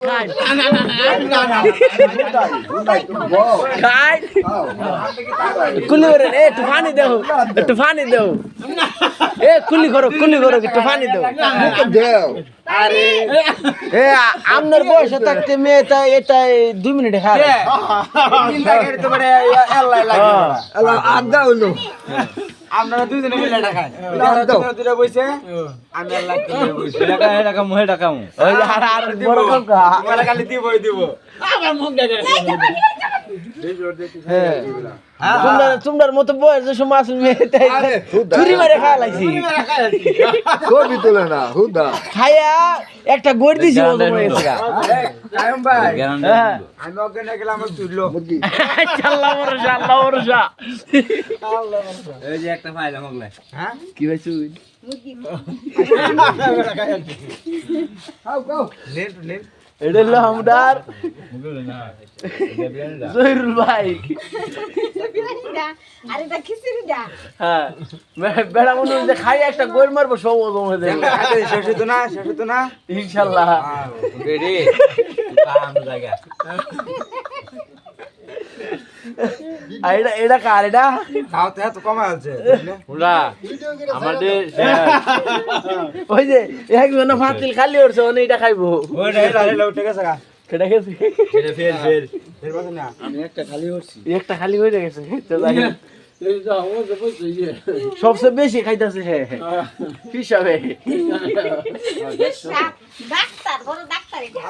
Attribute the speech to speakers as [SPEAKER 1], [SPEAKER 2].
[SPEAKER 1] খাই
[SPEAKER 2] হুদাই তো বল
[SPEAKER 1] খাই কুলি করে একটু পানি দাও একটু পানি দাও কুলি করো একটু পানি দাও
[SPEAKER 2] দেও
[SPEAKER 1] আরে আপনার বয়সে থাকতে মেয়েটা এটা 2 মিনিটে খায়
[SPEAKER 2] আল্লাহ আদা হলো
[SPEAKER 3] আপনারা দুইজনে মিলে টাকায় দুটা বইছে আমি আল্লাহ বইছে টাকা মহে টাকা মু
[SPEAKER 1] ওই আর বড় কাকা
[SPEAKER 3] তোমার খালি দিবই দিব
[SPEAKER 4] আবার মুখ দেখে
[SPEAKER 1] তোমরার মতো বয়স যে সময় আসলে মেয়েটা চুরি মারে খাওয়া লাগছি
[SPEAKER 2] ছবি তোলে না হুদা
[SPEAKER 1] খাইয়া একটা গড় দিছি
[SPEAKER 3] কায়ম ভাই আমি ওখানে গেলাম আমার তুললো
[SPEAKER 2] মুরগি
[SPEAKER 1] আল্লাহ ভরসা
[SPEAKER 3] এই যে একটা ফাইল আমাকে হ্যাঁ
[SPEAKER 1] কি হয়েছে
[SPEAKER 3] খাও খাও লেট লেট
[SPEAKER 1] এটা হলো আমদার জহিরুল ভাই
[SPEAKER 4] আরে দা খিচুড়ি দা
[SPEAKER 1] হ্যাঁ বেড়া মনে হচ্ছে খাই একটা গোল মারবো সব ওজন হয়ে যাবে
[SPEAKER 3] শেষ হতো না
[SPEAKER 1] ইনশাল্লাহ
[SPEAKER 3] রেডি কাম জায়গা
[SPEAKER 1] এটা কার এটা
[SPEAKER 3] খাওতে এত কমা আছে
[SPEAKER 1] পুরা আমাদের ওই যে একজন ফাতিল খালি হচ্ছে উনি এটা খাইবো
[SPEAKER 3] ওইটা এটা উঠে গেছে গা
[SPEAKER 1] কেটা গেছে
[SPEAKER 3] এটা ফের পাশে না আমি একটা
[SPEAKER 1] খালি হয়ে গেছে তো যাই হোক। সবচেয়ে বেশি খাইতেছে হিসাবে
[SPEAKER 4] ডাক্তার বড় ডাক্তার এটা